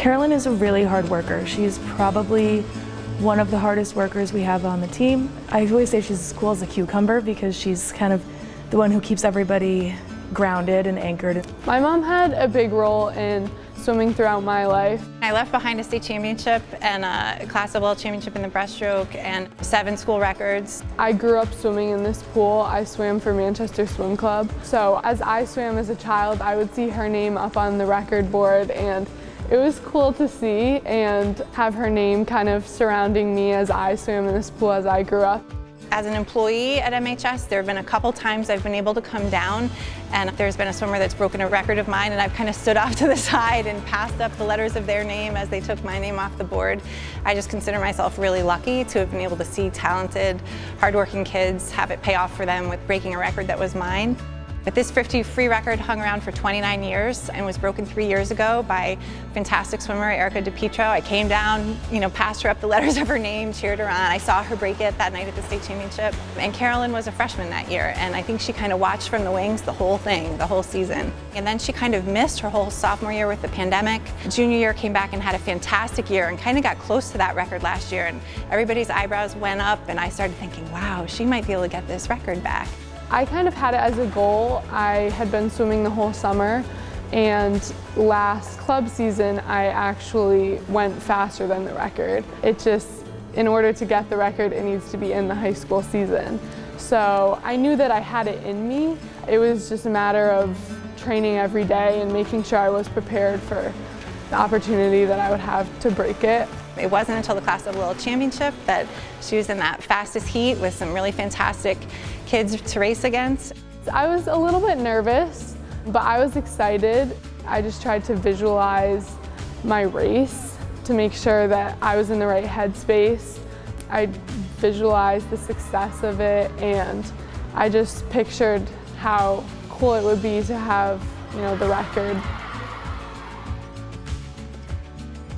Carolyn is a really hard worker. She's probably one of the hardest workers we have on the team. I always say she's as cool as a cucumber because she's kind of the one who keeps everybody grounded and anchored. My mom had a big role in swimming throughout my life. I left behind a state championship and a class world championship in the breaststroke and 7 school records. I grew up swimming in this pool. I swam for Manchester Swim Club. So as I swam as a child, I would see her name up on the record board, and it was cool to see and have her name kind of surrounding me as I swam in this pool as I grew up. As an employee at MHS, there have been a couple times I've been able to come down and there's been a swimmer that's broken a record of mine, and I've kind of stood off to the side and passed up the letters of their name as they took my name off the board. I just consider myself really lucky to have been able to see talented, hardworking kids have it pay off for them with breaking a record that was mine. But this 50 free record hung around for 29 years and was broken 3 years ago by fantastic swimmer Erica DiPietro. I came down, passed her up the letters of her name, cheered her on. I saw her break it that night at the state championship. And Carolyn was a freshman that year, and I think she kind of watched from the wings the whole thing, the whole season. And then she kind of missed her whole sophomore year with the pandemic. Junior year came back and had a fantastic year and kind of got close to that record last year, and everybody's eyebrows went up, and I started thinking, wow, she might be able to get this record back. I kind of had it as a goal. I had been swimming the whole summer, and last club season I actually went faster than the record. It just, in order to get the record, it needs to be in the high school season. So I knew that I had it in me. It was just a matter of training every day and making sure I was prepared for the opportunity that I would have to break it. It wasn't until the Class World Championship that she was in that fastest heat with some really fantastic kids to race against. I was a little bit nervous, but I was excited. I just tried to visualize my race to make sure that I was in the right headspace. I visualized the success of it, and I just pictured how cool it would be to have, the record.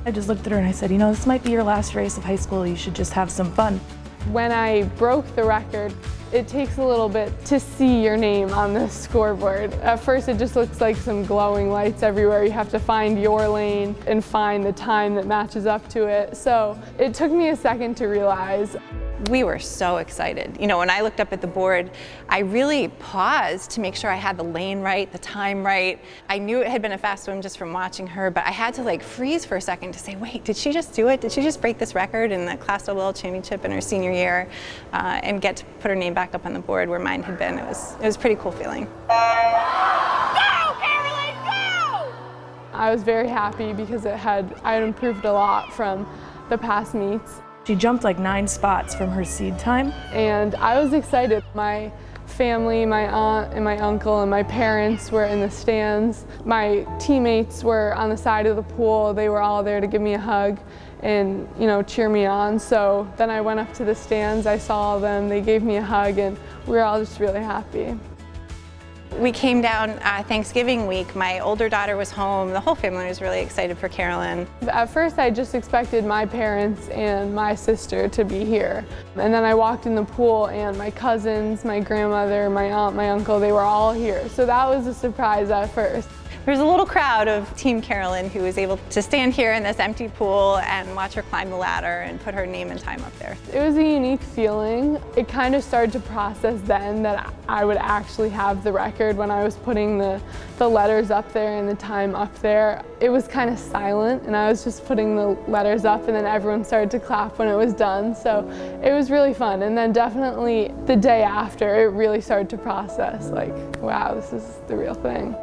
I just looked at her and I said, this might be your last race of high school. You should just have some fun. When I broke the record, it takes a little bit to see your name on the scoreboard. At first it just looks like some glowing lights everywhere. You have to find your lane and find the time that matches up to it. So it took me a second to realize. We were so excited. When I looked up at the board, I really paused to make sure I had the lane right, the time right. I knew it had been a fast swim just from watching her, but I had to freeze for a second to say, wait, did she just do it? Did she just break this record in the Class World Championship in her senior year and get to put her name back up on the board where mine had been? It was a pretty cool feeling. Go, Carolyn, go! I was very happy because I had improved a lot from the past meets. She jumped like 9 spots from her seed time. And I was excited. My family, my aunt and my uncle and my parents were in the stands. My teammates were on the side of the pool. They were all there to give me a hug and cheer me on. So then I went up to the stands, I saw them, they gave me a hug, and we were all just really happy. We came down Thanksgiving week. My older daughter was home. The whole family was really excited for Carolyn. At first I just expected my parents and my sister to be here. And then I walked in the pool and my cousins, my grandmother, my aunt, my uncle, they were all here. So that was a surprise at first. There's a little crowd of Team Carolyn who was able to stand here in this empty pool and watch her climb the ladder and put her name and time up there. It was a unique feeling. It kind of started to process then that I would actually have the record when I was putting the letters up there and the time up there. It was kind of silent, and I was just putting the letters up, and then everyone started to clap when it was done. So it was really fun. And then definitely the day after, it really started to process, wow, this is the real thing.